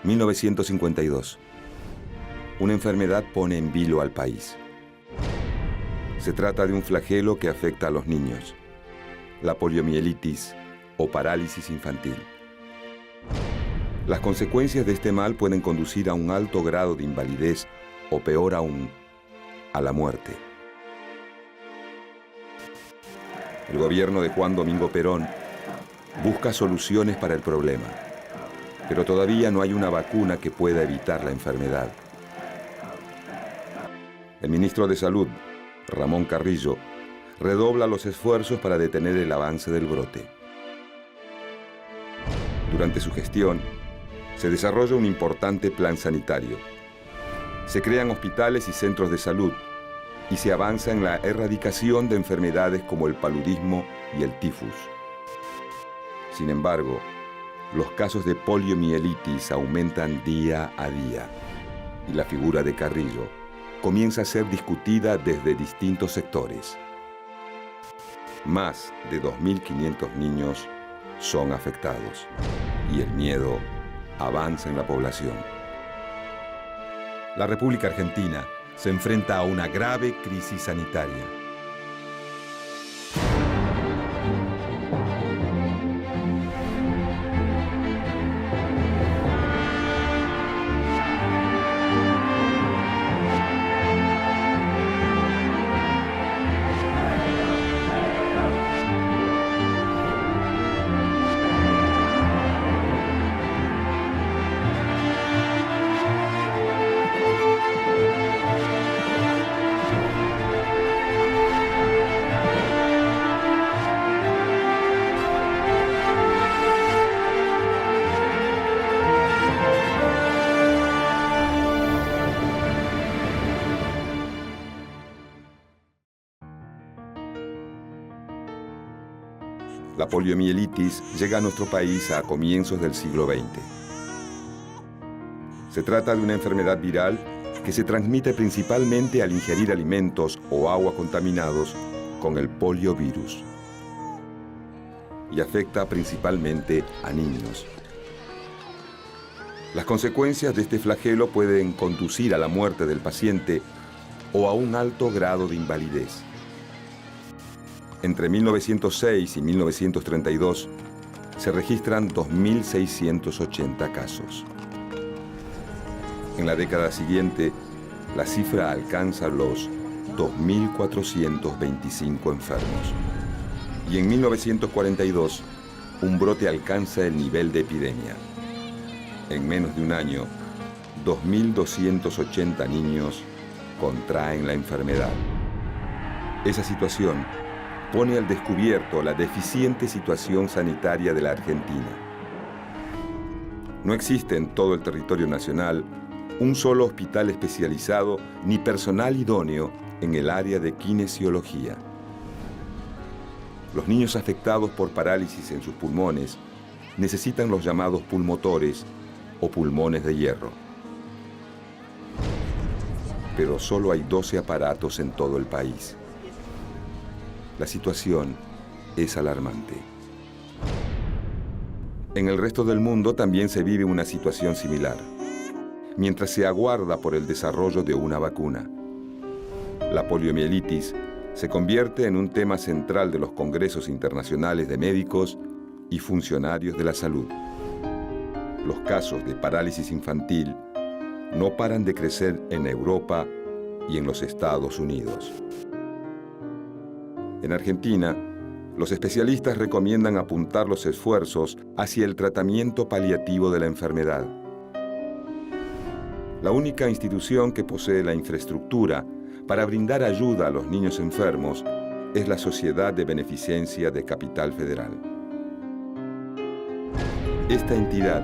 1952. Una enfermedad pone en vilo al país. Se trata de un flagelo que afecta a los niños, la poliomielitis o parálisis infantil. Las consecuencias de este mal pueden conducir a un alto grado de invalidez o, peor aún, a la muerte. El gobierno de Juan Domingo Perón busca soluciones para el problema, pero todavía no hay una vacuna que pueda evitar la enfermedad. El ministro de Salud, Ramón Carrillo, redobla los esfuerzos para detener el avance del brote. Durante su gestión, se desarrolla un importante plan sanitario. Se crean hospitales y centros de salud y se avanza en la erradicación de enfermedades como el paludismo y el tifus. Sin embargo, los casos de poliomielitis aumentan día a día y la figura de Carrillo comienza a ser discutida desde distintos sectores. Más de 2.500 niños son afectados y el miedo avanza en la población. La República Argentina se enfrenta a una grave crisis sanitaria. La poliomielitis llega a nuestro país a comienzos del siglo XX. Se trata de una enfermedad viral que se transmite principalmente al ingerir alimentos o agua contaminados con el poliovirus y afecta principalmente a niños. Las consecuencias de este flagelo pueden conducir a la muerte del paciente o a un alto grado de invalidez. Entre 1906 y 1932 se registran 2.680 casos. En la década siguiente, la cifra alcanza los 2.425 enfermos. Y en 1942, un brote alcanza el nivel de epidemia. En menos de un año, 2.280 niños contraen la enfermedad. Esa situación pone al descubierto la deficiente situación sanitaria de la Argentina. No existe en todo el territorio nacional un solo hospital especializado ni personal idóneo en el área de kinesiología. Los niños afectados por parálisis en sus pulmones necesitan los llamados pulmotores o pulmones de hierro. Pero solo hay 12 aparatos en todo el país. La situación es alarmante. En el resto del mundo también se vive una situación similar, mientras se aguarda por el desarrollo de una vacuna. La poliomielitis se convierte en un tema central de los congresos internacionales de médicos y funcionarios de la salud. Los casos de parálisis infantil no paran de crecer en Europa y en los Estados Unidos. En Argentina, los especialistas recomiendan apuntar los esfuerzos hacia el tratamiento paliativo de la enfermedad. La única institución que posee la infraestructura para brindar ayuda a los niños enfermos es la Sociedad de Beneficencia de Capital Federal. Esta entidad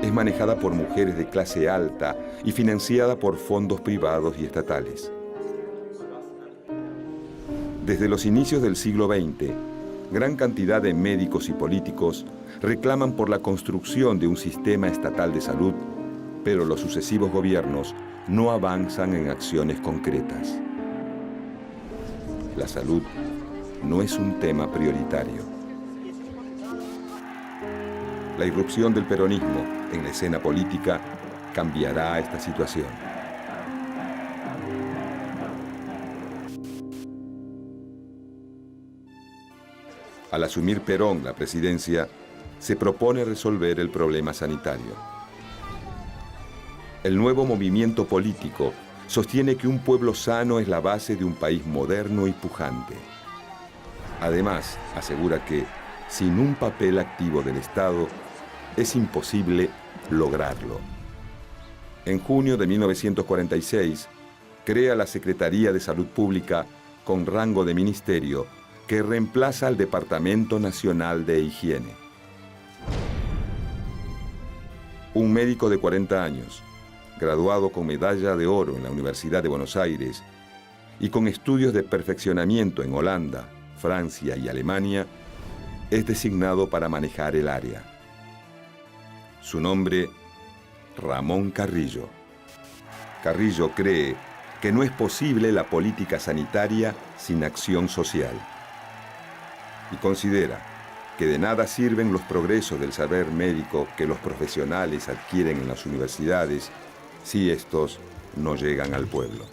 es manejada por mujeres de clase alta y financiada por fondos privados y estatales. Desde los inicios del siglo XX, gran cantidad de médicos y políticos reclaman por la construcción de un sistema estatal de salud, pero los sucesivos gobiernos no avanzan en acciones concretas. La salud no es un tema prioritario. La irrupción del peronismo en la escena política cambiará esta situación. Al asumir Perón la presidencia, se propone resolver el problema sanitario. El nuevo movimiento político sostiene que un pueblo sano es la base de un país moderno y pujante. Además, asegura que, sin un papel activo del Estado, es imposible lograrlo. En junio de 1946, crea la Secretaría de Salud Pública con rango de ministerio que reemplaza al Departamento Nacional de Higiene. Un médico de 40 años, graduado con medalla de oro en la Universidad de Buenos Aires y con estudios de perfeccionamiento en Holanda, Francia y Alemania, es designado para manejar el área. Su nombre, Ramón Carrillo. Carrillo cree que no es posible la política sanitaria sin acción social y considera que de nada sirven los progresos del saber médico que los profesionales adquieren en las universidades si estos no llegan al pueblo.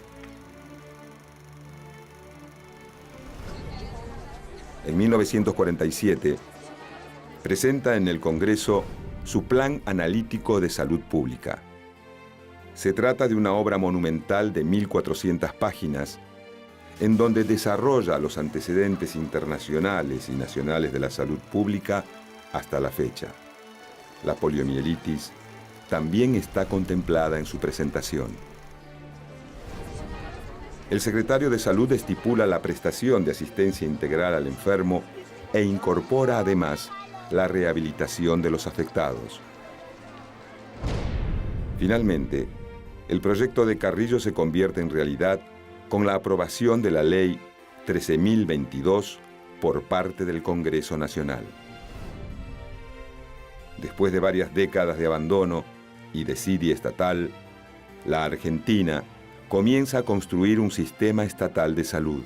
En 1947, presenta en el Congreso su Plan Analítico de Salud Pública. Se trata de una obra monumental de 1.400 páginas, en donde desarrolla los antecedentes internacionales y nacionales de la salud pública hasta la fecha. La poliomielitis también está contemplada en su presentación. El secretario de Salud estipula la prestación de asistencia integral al enfermo e incorpora además la rehabilitación de los afectados. Finalmente, el proyecto de Carrillo se convierte en realidad con la aprobación de la Ley 13.022 por parte del Congreso Nacional. Después de varias décadas de abandono y desidia estatal, la Argentina comienza a construir un sistema estatal de salud.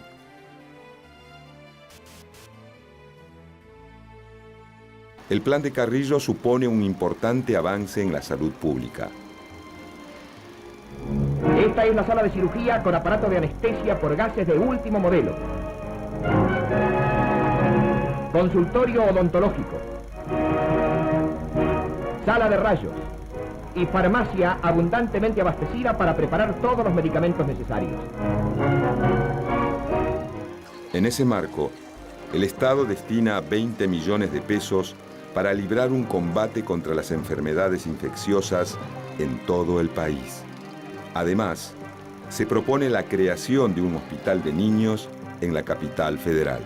El plan de Carrillo supone un importante avance en la salud pública. Esta es la sala de cirugía con aparato de anestesia por gases de último modelo. Consultorio odontológico. Sala de rayos. Y farmacia abundantemente abastecida para preparar todos los medicamentos necesarios. En ese marco, el Estado destina 20 millones de pesos para librar un combate contra las enfermedades infecciosas en todo el país. Además, se propone la creación de un hospital de niños en la capital federal.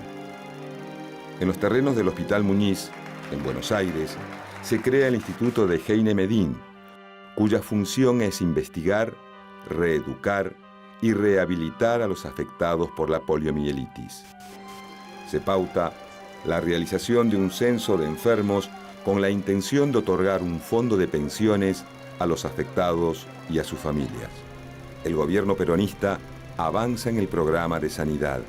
En los terrenos del Hospital Muñiz, en Buenos Aires, se crea el Instituto de Heine Medin, cuya función es investigar, reeducar y rehabilitar a los afectados por la poliomielitis. Se pauta la realización de un censo de enfermos con la intención de otorgar un fondo de pensiones a los afectados y a sus familias. El gobierno peronista avanza en el programa de sanidad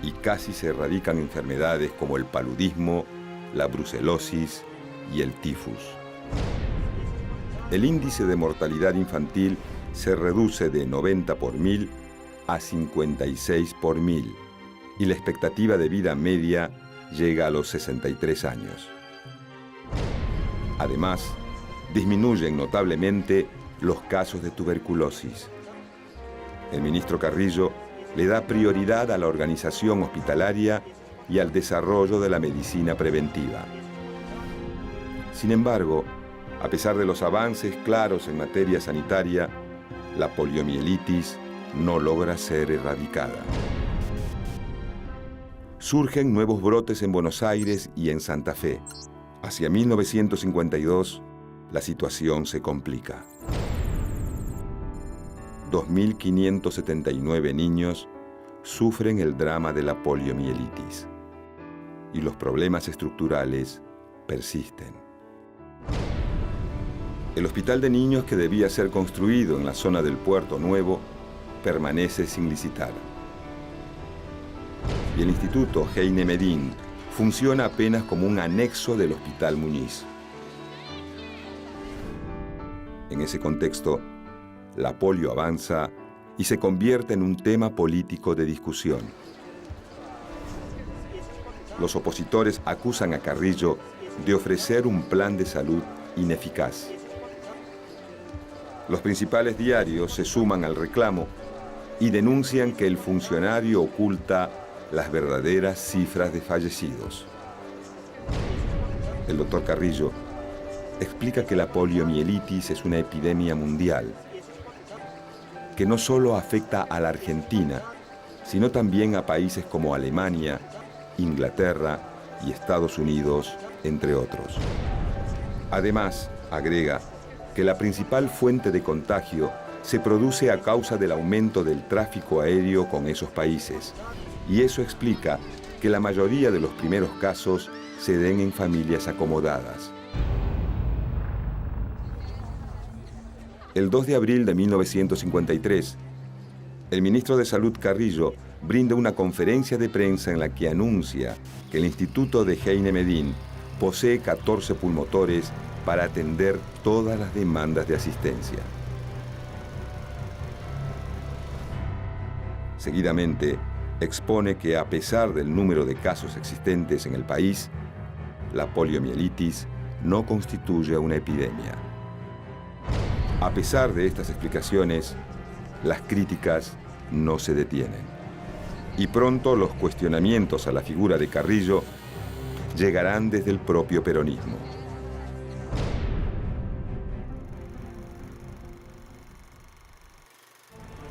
y casi se erradican enfermedades como el paludismo, la brucelosis y el tifus. El índice de mortalidad infantil se reduce de 90 por 1000 a 56 por 1000 y la expectativa de vida media llega a los 63 años. Además, disminuyen notablemente los casos de tuberculosis. El ministro Carrillo le da prioridad a la organización hospitalaria y al desarrollo de la medicina preventiva. Sin embargo, a pesar de los avances claros en materia sanitaria, la poliomielitis no logra ser erradicada. Surgen nuevos brotes en Buenos Aires y en Santa Fe. Hacia 1952, la situación se complica. 2.579 niños sufren el drama de la poliomielitis y los problemas estructurales persisten. El hospital de niños que debía ser construido en la zona del Puerto Nuevo permanece sin licitar. Y el Instituto Heine Medin, funciona apenas como un anexo del Hospital Muñiz. En ese contexto, la polio avanza y se convierte en un tema político de discusión. Los opositores acusan a Carrillo de ofrecer un plan de salud ineficaz. Los principales diarios se suman al reclamo y denuncian que el funcionario oculta las verdaderas cifras de fallecidos. El doctor Carrillo explica que la poliomielitis es una epidemia mundial, que no solo afecta a la Argentina, sino también a países como Alemania, Inglaterra y Estados Unidos, entre otros. Además, agrega que la principal fuente de contagio se produce a causa del aumento del tráfico aéreo con esos países, y eso explica que la mayoría de los primeros casos se den en familias acomodadas. El 2 de abril de 1953, el ministro de Salud Carrillo brinda una conferencia de prensa en la que anuncia que el Instituto de Heine Medin posee 14 pulmotores para atender todas las demandas de asistencia. Seguidamente, expone que a pesar del número de casos existentes en el país, la poliomielitis no constituye una epidemia. A pesar de estas explicaciones, las críticas no se detienen. Y pronto los cuestionamientos a la figura de Carrillo llegarán desde el propio peronismo.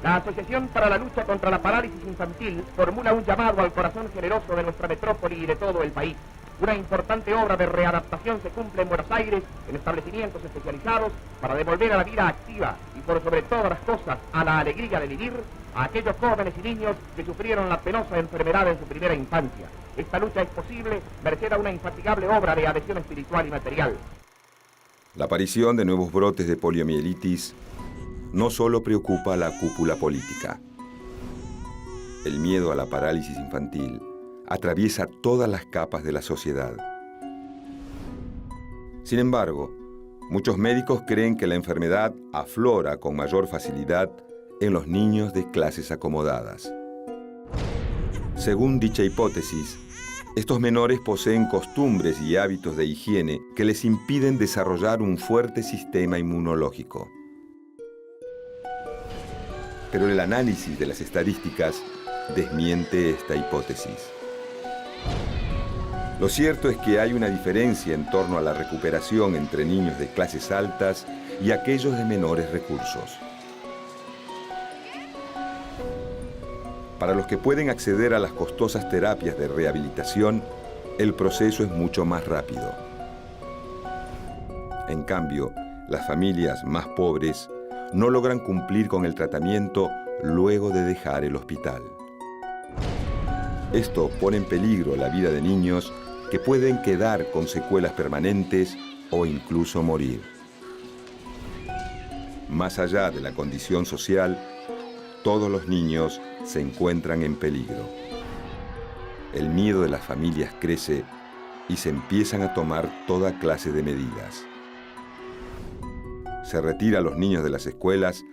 La Asociación para la Lucha contra la Parálisis Infantil formula un llamado al corazón generoso de nuestra metrópoli y de todo el país. Una importante obra de readaptación se cumple en Buenos Aires, en establecimientos especializados, para devolver a la vida activa y por sobre todas las cosas a la alegría de vivir a aquellos jóvenes y niños que sufrieron la penosa enfermedad en su primera infancia. Esta lucha es posible merced a una infatigable obra de adhesión espiritual y material. La aparición de nuevos brotes de poliomielitis no solo preocupa a la cúpula política. El miedo a la parálisis infantil atraviesa todas las capas de la sociedad. Sin embargo, muchos médicos creen que la enfermedad aflora con mayor facilidad en los niños de clases acomodadas. Según dicha hipótesis, estos menores poseen costumbres y hábitos de higiene que les impiden desarrollar un fuerte sistema inmunológico. Pero el análisis de las estadísticas desmiente esta hipótesis. Lo cierto es que hay una diferencia en torno a la recuperación entre niños de clases altas y aquellos de menores recursos. Para los que pueden acceder a las costosas terapias de rehabilitación, el proceso es mucho más rápido. En cambio, las familias más pobres no logran cumplir con el tratamiento luego de dejar el hospital. Esto pone en peligro la vida de niños que pueden quedar con secuelas permanentes o incluso morir. Más allá de la condición social, todos los niños se encuentran en peligro. El miedo de las familias crece y se empiezan a tomar toda clase de medidas. Se retira a los niños de las escuelas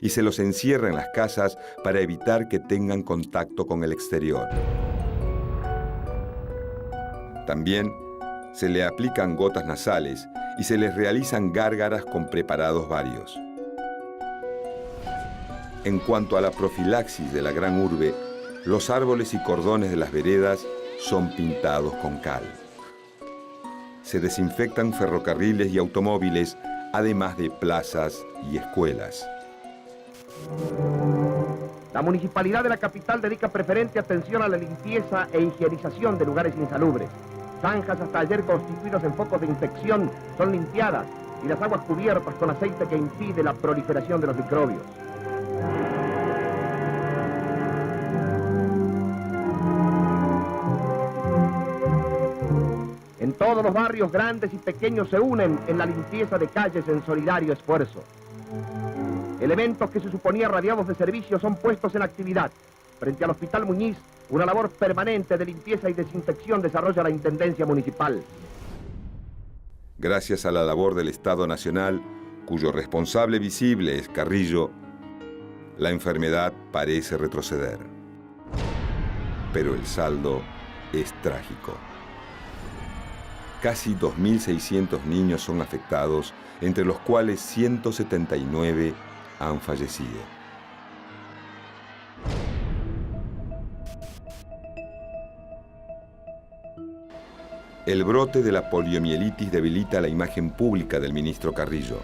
y se los encierra en las casas para evitar que tengan contacto con el exterior. También se le aplican gotas nasales y se les realizan gárgaras con preparados varios. En cuanto a la profilaxis de la gran urbe, los árboles y cordones de las veredas son pintados con cal. Se desinfectan ferrocarriles y automóviles, además de plazas y escuelas. La municipalidad de la capital dedica preferente atención a la limpieza e higienización de lugares insalubres. Zanjas hasta ayer constituidas en focos de infección son limpiadas y las aguas cubiertas con aceite que impide la proliferación de los microbios. En todos los barrios grandes y pequeños se unen en la limpieza de calles en solidario esfuerzo. Elementos que se suponía radiados de servicio son puestos en actividad. Frente al Hospital Muñiz Una labor permanente de limpieza y desinfección desarrolla la Intendencia Municipal. Gracias a la labor del Estado Nacional, cuyo responsable visible es Carrillo, la enfermedad parece retroceder. Pero el saldo es trágico. Casi 2.600 niños son afectados, entre los cuales 179 han fallecido. El brote de la poliomielitis debilita la imagen pública del ministro Carrillo.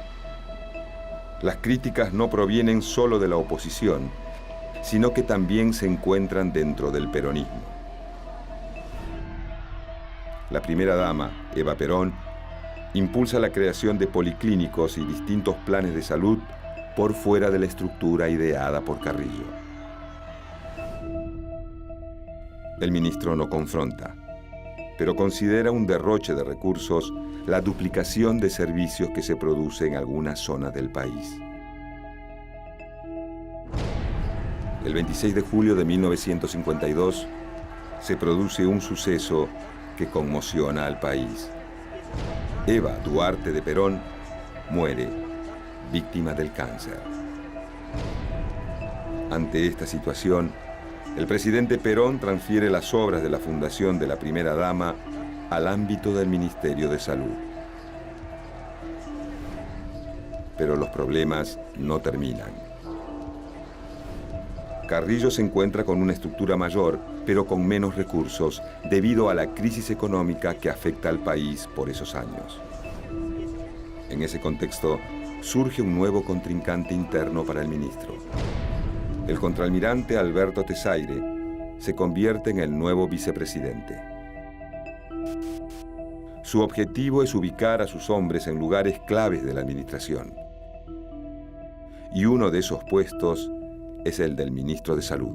Las críticas no provienen solo de la oposición, sino que también se encuentran dentro del peronismo. La primera dama, Eva Perón, impulsa la creación de policlínicos y distintos planes de salud por fuera de la estructura ideada por Carrillo. El ministro no confronta, pero considera un derroche de recursos la duplicación de servicios que se produce en algunas zonas del país. El 26 de julio de 1952 se produce un suceso que conmociona al país. Eva Duarte de Perón muere, víctima del cáncer. Ante esta situación, el presidente Perón transfiere las obras de la fundación de la primera dama al ámbito del Ministerio de Salud. Pero los problemas no terminan. Carrillo se encuentra con una estructura mayor, pero con menos recursos, debido a la crisis económica que afecta al país por esos años. En ese contexto, surge un nuevo contrincante interno para el ministro. El contraalmirante Alberto Tesaire se convierte en el nuevo vicepresidente. Su objetivo es ubicar a sus hombres en lugares claves de la administración. Y uno de esos puestos es el del ministro de Salud.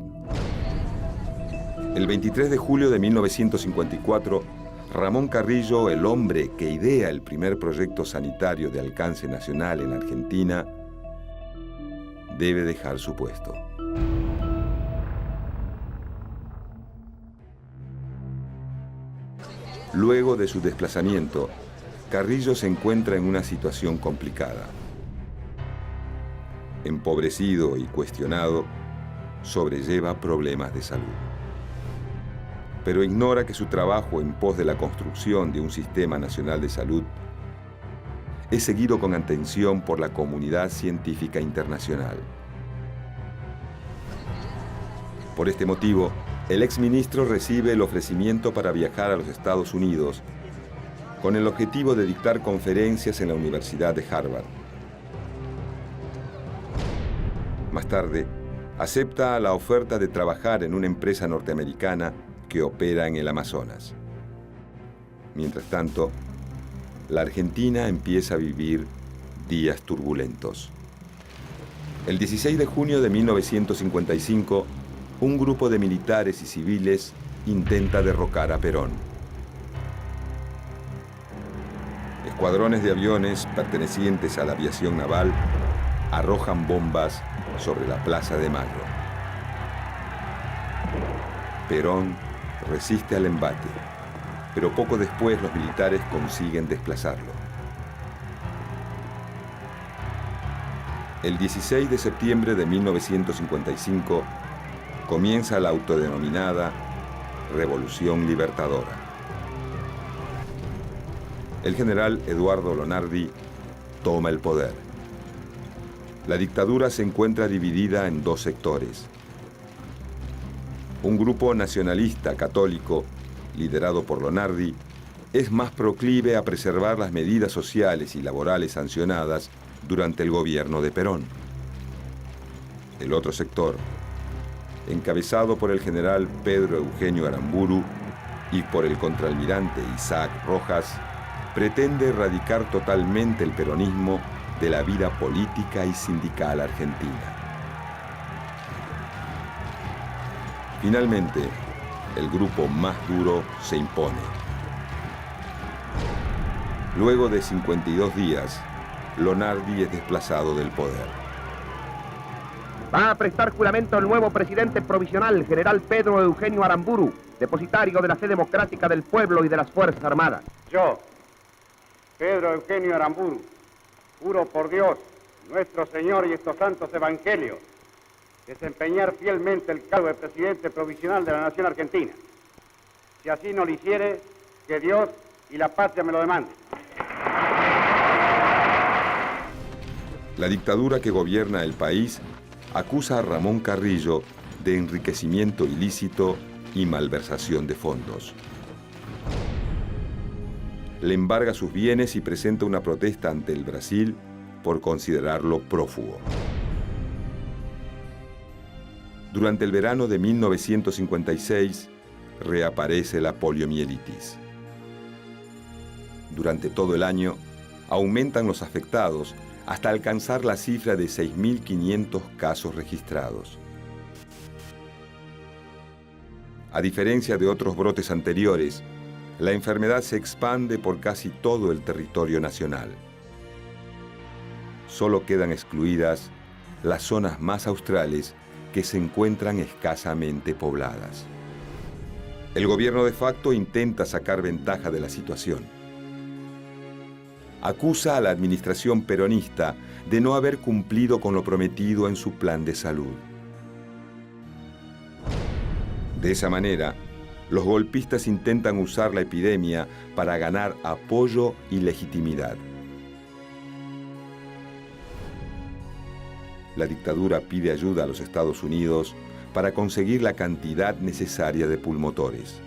El 23 de julio de 1954, Ramón Carrillo, el hombre que idea el primer proyecto sanitario de alcance nacional en Argentina, debe dejar su puesto. Luego de su desplazamiento, Carrillo se encuentra en una situación complicada. Empobrecido y cuestionado, sobrelleva problemas de salud. Pero ignora que su trabajo en pos de la construcción de un sistema nacional de salud es seguido con atención por la comunidad científica internacional. Por este motivo, el exministro recibe el ofrecimiento para viajar a los Estados Unidos con el objetivo de dictar conferencias en la Universidad de Harvard. Más tarde, acepta la oferta de trabajar en una empresa norteamericana que opera en el Amazonas. Mientras tanto, la Argentina empieza a vivir días turbulentos. El 16 de junio de 1955, un grupo de militares y civiles intenta derrocar a Perón. Escuadrones de aviones pertenecientes a la aviación naval arrojan bombas sobre la Plaza de Mayo. Perón resiste al embate, pero poco después los militares consiguen desplazarlo. El 16 de septiembre de 1955 comienza la autodenominada Revolución Libertadora. El general Eduardo Lonardi toma el poder. La dictadura se encuentra dividida en dos sectores. Un grupo nacionalista católico, liderado por Lonardi, es más proclive a preservar las medidas sociales y laborales sancionadas durante el gobierno de Perón. El otro sector, encabezado por el general Pedro Eugenio Aramburu y por el contraalmirante Isaac Rojas, pretende erradicar totalmente el peronismo de la vida política y sindical argentina. Finalmente, el grupo más duro se impone. Luego de 52 días, Lonardi es desplazado del poder. Va a prestar juramento el nuevo presidente provisional, general Pedro Eugenio Aramburu, depositario de la fe democrática del pueblo y de las Fuerzas Armadas. Yo, Pedro Eugenio Aramburu, juro por Dios, nuestro Señor y estos santos evangelios, desempeñar fielmente el cargo de presidente provisional de la Nación Argentina. Si así no lo hiciere, que Dios y la patria me lo demanden. La dictadura que gobierna el país acusa a Ramón Carrillo de enriquecimiento ilícito y malversación de fondos. Le embarga sus bienes y presenta una protesta ante el Brasil por considerarlo prófugo. Durante el verano de 1956 reaparece la poliomielitis. Durante todo el año aumentan los afectados hasta alcanzar la cifra de 6.500 casos registrados. A diferencia de otros brotes anteriores, la enfermedad se expande por casi todo el territorio nacional. Solo quedan excluidas las zonas más australes que se encuentran escasamente pobladas. El gobierno de facto intenta sacar ventaja de la situación. Acusa a la administración peronista de no haber cumplido con lo prometido en su plan de salud. De esa manera, los golpistas intentan usar la epidemia para ganar apoyo y legitimidad. La dictadura pide ayuda a los Estados Unidos para conseguir la cantidad necesaria de pulmotores.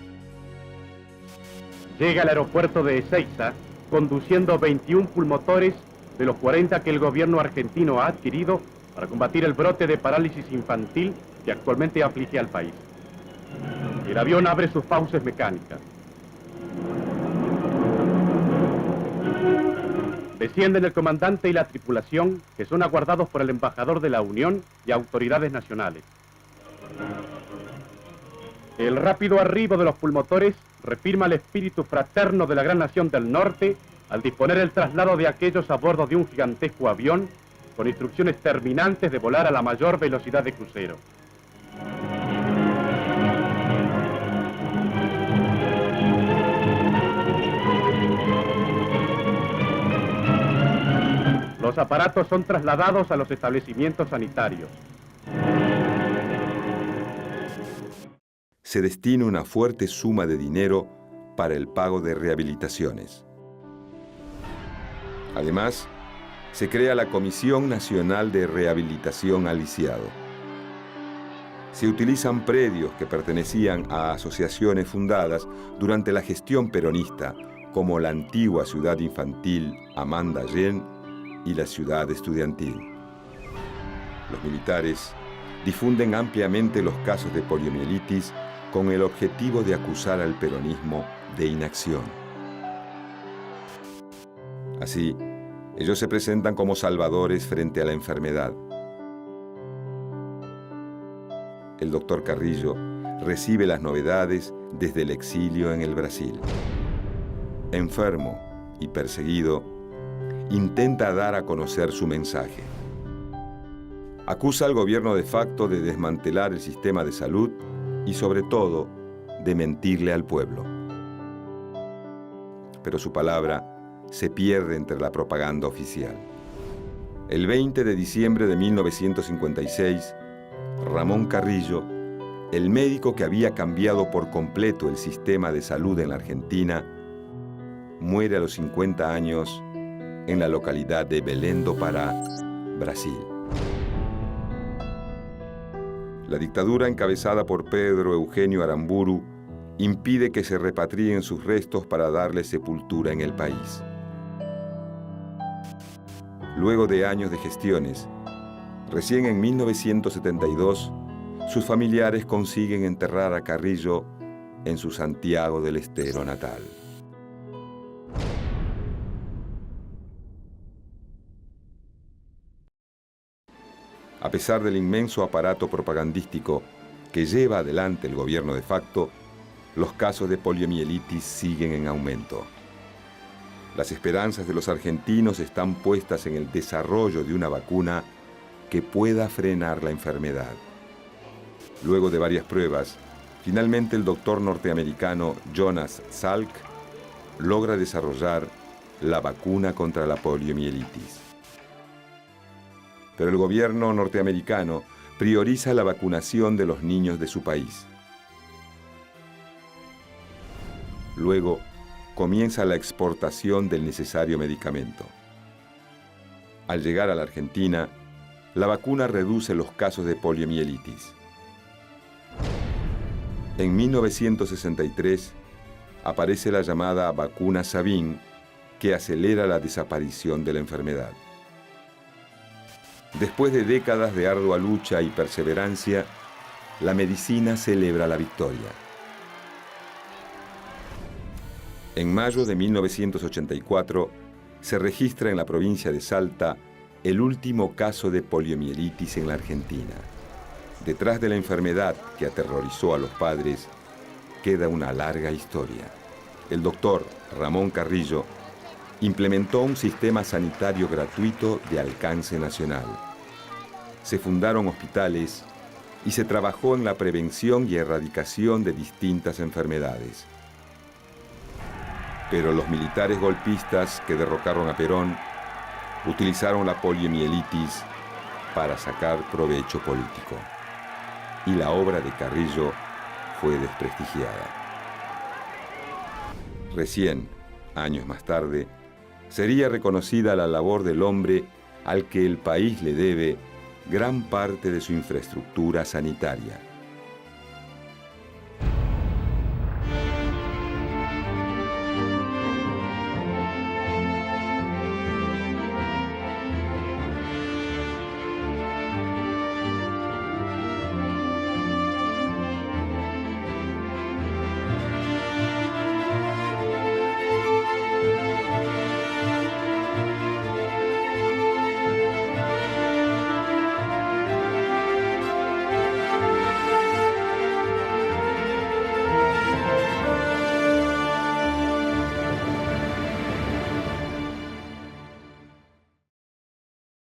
Llega al aeropuerto de Ezeiza conduciendo 21 pulmotores de los 40 que el gobierno argentino ha adquirido para combatir el brote de parálisis infantil que actualmente aflige al país. El avión abre sus fauces mecánicas. Descienden el comandante y la tripulación, que son aguardados por el embajador de la Unión y autoridades nacionales. El rápido arribo de los pulmotores reafirma el espíritu fraterno de la gran nación del norte al disponer el traslado de aquellos a bordo de un gigantesco avión con instrucciones terminantes de volar a la mayor velocidad de crucero. Los aparatos son trasladados a los establecimientos sanitarios. Se destina una fuerte suma de dinero para el pago de rehabilitaciones. Además, se crea la Comisión Nacional de Rehabilitación al Lisiado. Se utilizan predios que pertenecían a asociaciones fundadas durante la gestión peronista, como la antigua ciudad infantil Amanda Allen y la ciudad estudiantil. Los militares difunden ampliamente los casos de poliomielitis con el objetivo de acusar al peronismo de inacción. Así, ellos se presentan como salvadores frente a la enfermedad. El doctor Carrillo recibe las novedades desde el exilio en el Brasil. Enfermo y perseguido, intenta dar a conocer su mensaje. Acusa al gobierno de facto de desmantelar el sistema de salud y, sobre todo, de mentirle al pueblo. Pero su palabra se pierde entre la propaganda oficial. El 20 de diciembre de 1956, Ramón Carrillo, el médico que había cambiado por completo el sistema de salud en la Argentina, muere a los 50 años en la localidad de Belém do Pará, Brasil. La dictadura encabezada por Pedro Eugenio Aramburu impide que se repatrien sus restos para darle sepultura en el país. Luego de años de gestiones, recién en 1972, sus familiares consiguen enterrar a Carrillo en su Santiago del Estero natal. A pesar del inmenso aparato propagandístico que lleva adelante el gobierno de facto, los casos de poliomielitis siguen en aumento. Las esperanzas de los argentinos están puestas en el desarrollo de una vacuna que pueda frenar la enfermedad. Luego de varias pruebas, finalmente el doctor norteamericano Jonas Salk logra desarrollar la vacuna contra la poliomielitis. Pero el gobierno norteamericano prioriza la vacunación de los niños de su país. Luego, comienza la exportación del necesario medicamento. Al llegar a la Argentina, la vacuna reduce los casos de poliomielitis. En 1963 aparece la llamada vacuna Sabin, que acelera la desaparición de la enfermedad. Después de décadas de ardua lucha y perseverancia, la medicina celebra la victoria. En mayo de 1984 se registra en la provincia de Salta el último caso de poliomielitis en la Argentina. Detrás de la enfermedad que aterrorizó a los padres, queda una larga historia. El doctor Ramón Carrillo implementó un sistema sanitario gratuito de alcance nacional. Se fundaron hospitales y se trabajó en la prevención y erradicación de distintas enfermedades. Pero los militares golpistas que derrocaron a Perón utilizaron la poliomielitis para sacar provecho político. Y la obra de Carrillo fue desprestigiada. Recién, años más tarde, sería reconocida la labor del hombre al que el país le debe gran parte de su infraestructura sanitaria.